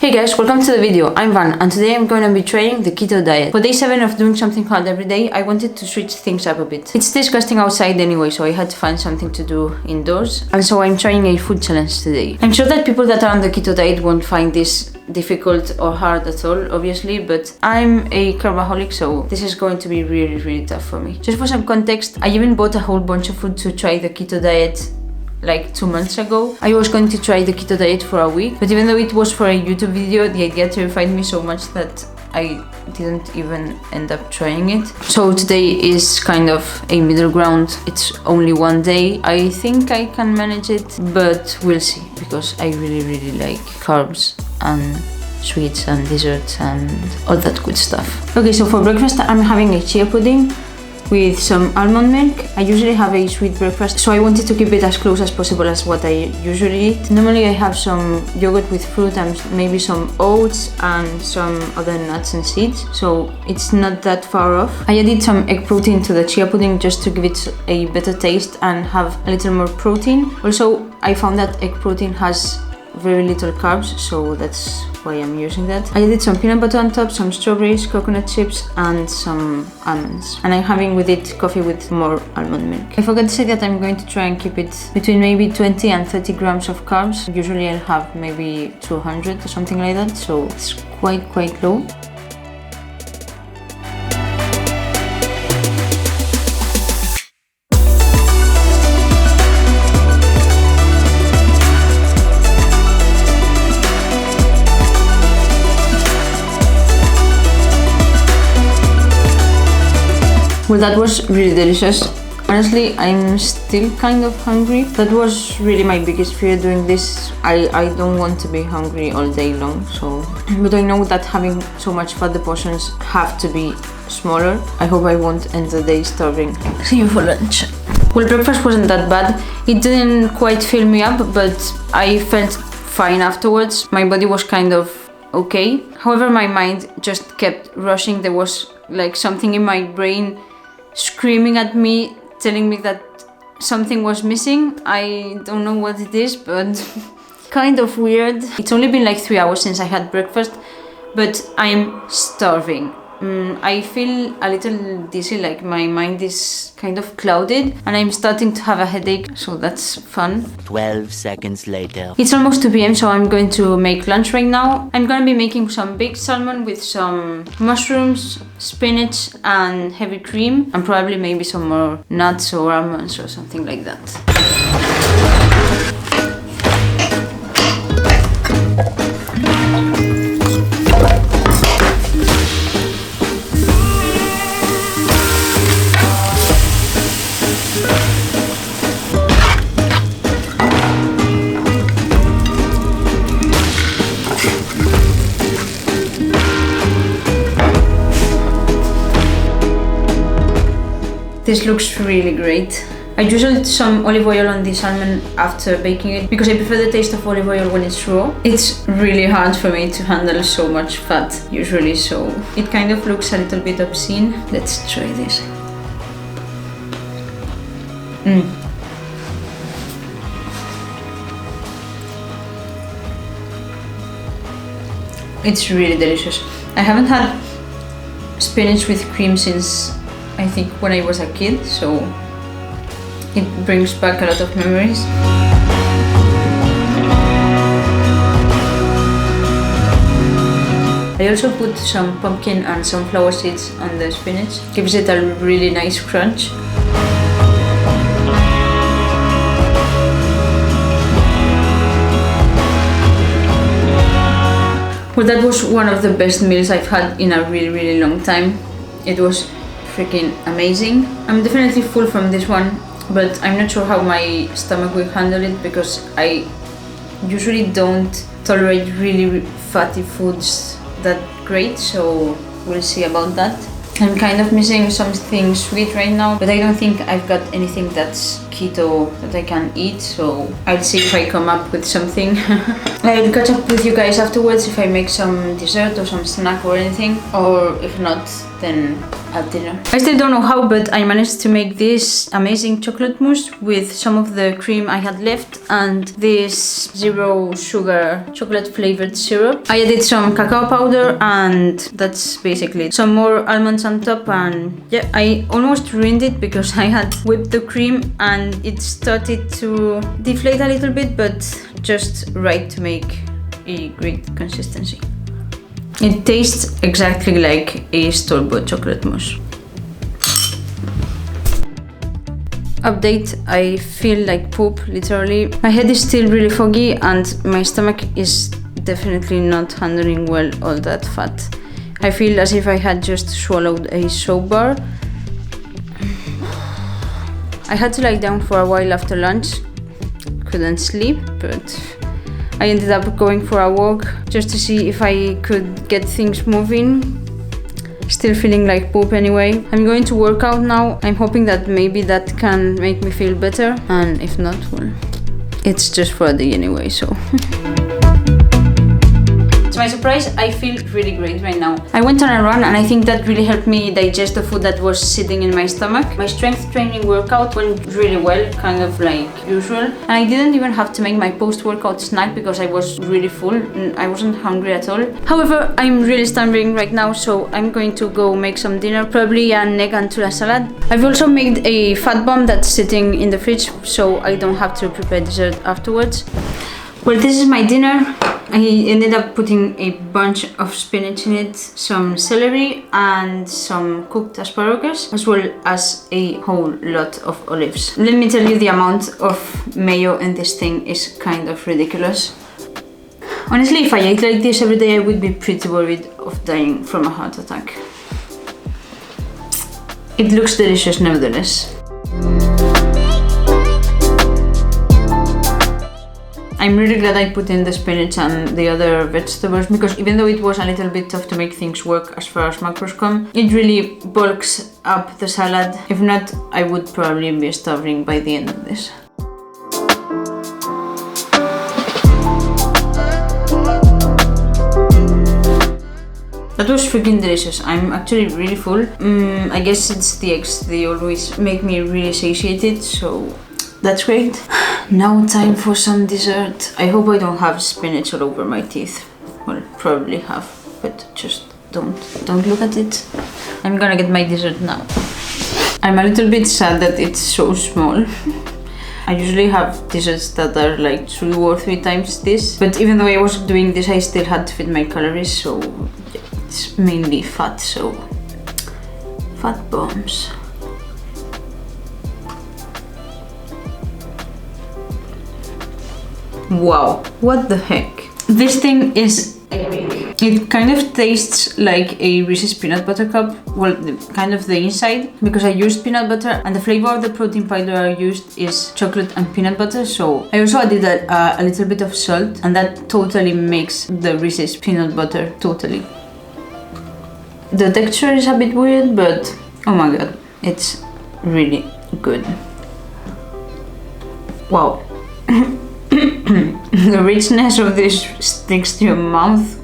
Hey guys, welcome to the video. I'm Van and today I'm going to be trying the keto diet. For day 7 of doing something hard every day, I wanted to switch things up a bit. It's disgusting outside anyway, so I had to find something to do indoors. And so I'm trying a food challenge today. I'm sure that people that are on the keto diet won't find this difficult or hard at all, obviously, but I'm a carbaholic, so this is going to be really tough for me. Just for some context, I even bought a whole bunch of food to try the keto diet like 2 months ago. I was going to try the keto diet for a week, but even though it was for a YouTube video, the idea terrified me so much that I didn't even end up trying it. So today is kind of a middle ground. It's only one day. I think I can manage it, but we'll see, because I really like carbs and sweets and desserts and all that good stuff. Okay, so for breakfast I'm having a chia pudding with some almond milk. I usually have a sweet breakfast, so I wanted to keep it as close as possible as what I usually eat. Normally I have some yogurt with fruit and maybe some oats and some other nuts and seeds, so it's not that far off. I added some egg protein to the chia pudding just to give it a better taste and have a little more protein. Also, I found that egg protein has very little carbs, so that's why I'm using that. I added some peanut butter on top, some strawberries, coconut chips and some almonds, and I'm having with it coffee with more almond milk. I forgot to say that I'm going to try and keep it between maybe 20 and 30 grams of carbs. Usually I'll have maybe 200 or something like that, so it's quite low. Well, that was really delicious. Honestly, I'm still kind of hungry. That was really my biggest fear doing this. I don't want to be hungry all day long, so... But I know that having so much fat, the portions have to be smaller. I hope I won't end the day starving. See you for lunch. Well, breakfast wasn't that bad. It didn't quite fill me up, but I felt fine afterwards. My body was kind of okay. However, my mind just kept rushing. There was like something in my brain screaming at me, telling me that something was missing. I don't know what it is, but kind of weird. It's only been like 3 hours since I had breakfast, but I'm starving. I feel a little dizzy, like my mind is kind of clouded, and I'm starting to have a headache, so that's fun. 12 seconds later. It's almost 2 p.m, so I'm going to make lunch right now. I'm gonna be making some baked salmon with some mushrooms, spinach and heavy cream, and probably maybe some more nuts or almonds or something like that. This looks really great. I drizzled some olive oil on the salmon after baking it because I prefer the taste of olive oil when it's raw. It's really hard for me to handle so much fat usually, so it kind of looks a little bit obscene. Let's try this. It's really delicious. I haven't had spinach with cream since I think when I was a kid, so it brings back a lot of memories. I also put some pumpkin and sunflower seeds on the spinach. Gives it a really nice crunch. Well, that was one of the best meals I've had in a really, really long time. It was freaking amazing. I'm definitely full from this one, but I'm not sure how my stomach will handle it because I usually don't tolerate really fatty foods that great, so we'll see about that. I'm kind of missing something sweet right now, but I don't think I've got anything that's keto that I can eat, so I'll see if I come up with something. I'll catch up with you guys afterwards if I make some dessert or some snack or anything, or if not, then at dinner. I still don't know how, but I managed to make this amazing chocolate mousse with some of the cream I had left and this 0 sugar chocolate flavored syrup. I added some cacao powder and that's basically it. Some more almonds on top, and yeah, I almost ruined it because I had whipped the cream and it started to deflate a little bit, but just right to make a great consistency. It tastes exactly like a store-bought chocolate mousse. Update, I feel like poop, literally. My head is still really foggy and my stomach is definitely not handling well all that fat. I feel as if I had just swallowed a soap bar. I had to lie down for a while after lunch. Couldn't sleep, but I ended up going for a walk just to see if I could get things moving. Still feeling like poop anyway. I'm going to work out now. I'm hoping that maybe that can make me feel better, and if not, well, it's just for a day anyway, so. To my surprise, I feel really great right now. I went on a run and I think that really helped me digest the food that was sitting in my stomach. My strength training workout went really well, kind of like usual. And I didn't even have to make my post-workout snack because I was really full and I wasn't hungry at all. However, I'm really starving right now, so I'm going to go make some dinner, probably an egg and tuna salad. I've also made a fat bomb that's sitting in the fridge, so I don't have to prepare dessert afterwards. Well, this is my dinner. I ended up putting a bunch of spinach in it, some celery and some cooked asparagus, as well as a whole lot of olives. Let me tell you, the amount of mayo in this thing is kind of ridiculous. Honestly, if I ate like this every day, I would be pretty worried of dying from a heart attack. It looks delicious nevertheless. I'm really glad I put in the spinach and the other vegetables because even though it was a little bit tough to make things work as far as macros come, it really bulks up the salad. If not, I would probably be starving by the end of this. That was freaking delicious. I'm actually really full. I guess it's the eggs. They always make me really satiated, so that's great. Now time for some dessert. I hope I don't have spinach all over my teeth. Well, probably have, but just don't look at it. I'm gonna get my dessert now. I'm a little bit sad that it's so small. I usually have desserts that are like 2 or 3 times this, but even though I was doing this, I still had to fit my calories, so it's mainly fat, so fat bombs. Wow, what the heck? This thing is epic. It kind of tastes like a Reese's peanut butter cup. Well, kind of the inside, because I used peanut butter and the flavor of the protein powder I used is chocolate and peanut butter. So I also added a little bit of salt, and that totally makes the Reese's peanut butter totally. The texture is a bit weird, but oh my god, it's really good. Wow. The richness of this sticks to your mouth.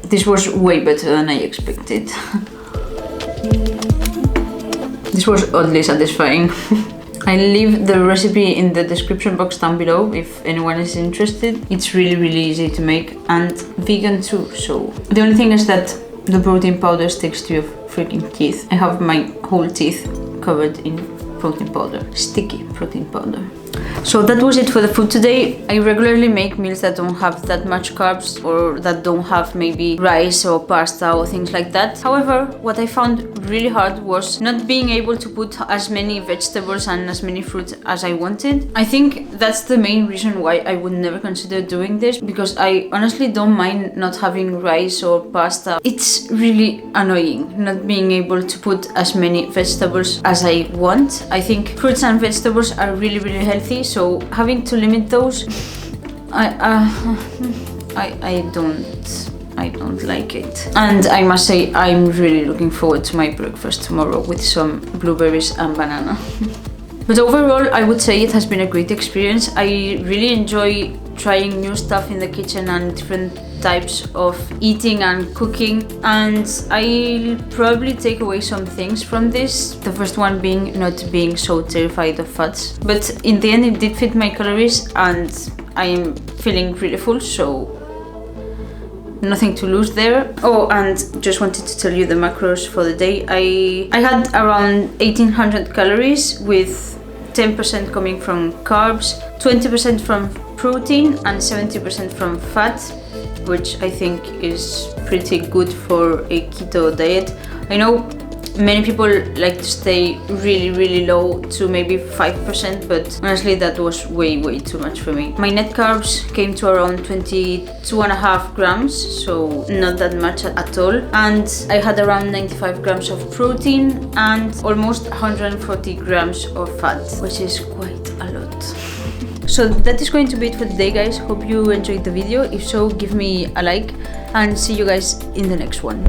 This was way better than I expected. This was oddly satisfying. I'll leave the recipe in the description box down below if anyone is interested. It's really easy to make and vegan too, so the only thing is that the protein powder sticks to your freaking teeth. I have my whole teeth covered in protein powder, sticky protein powder. So that was it for the food today. I regularly make meals that don't have that much carbs or that don't have maybe rice or pasta or things like that. However, what I found really hard was not being able to put as many vegetables and as many fruits as I wanted. I think that's the main reason why I would never consider doing this, because I honestly don't mind not having rice or pasta. It's really annoying not being able to put as many vegetables as I want. I think fruits and vegetables are really healthy, so having to limit those, I don't like it. And I must say, I'm really looking forward to my breakfast tomorrow with some blueberries and banana. But overall, I would say it has been a great experience. I really enjoy trying new stuff in the kitchen and different types of eating and cooking, and I'll probably take away some things from this. The first one being not being so terrified of fats, but in the end it did fit my calories and I'm feeling really full, so nothing to lose there. Oh, and just wanted to tell you the macros for the day. I had around 1800 calories, with 10% coming from carbs, 20% from protein and 70% from fat, which I think is pretty good for a keto diet. I know many people like to stay really low to maybe 5%, but honestly that was way too much for me. My net carbs came to around 22.5 grams, so not that much at all, and I had around 95 grams of protein and almost 140 grams of fat, which is quite a lot. So that is going to be it for today, guys. Hope you enjoyed the video. If so, give me a like and see you guys in the next one.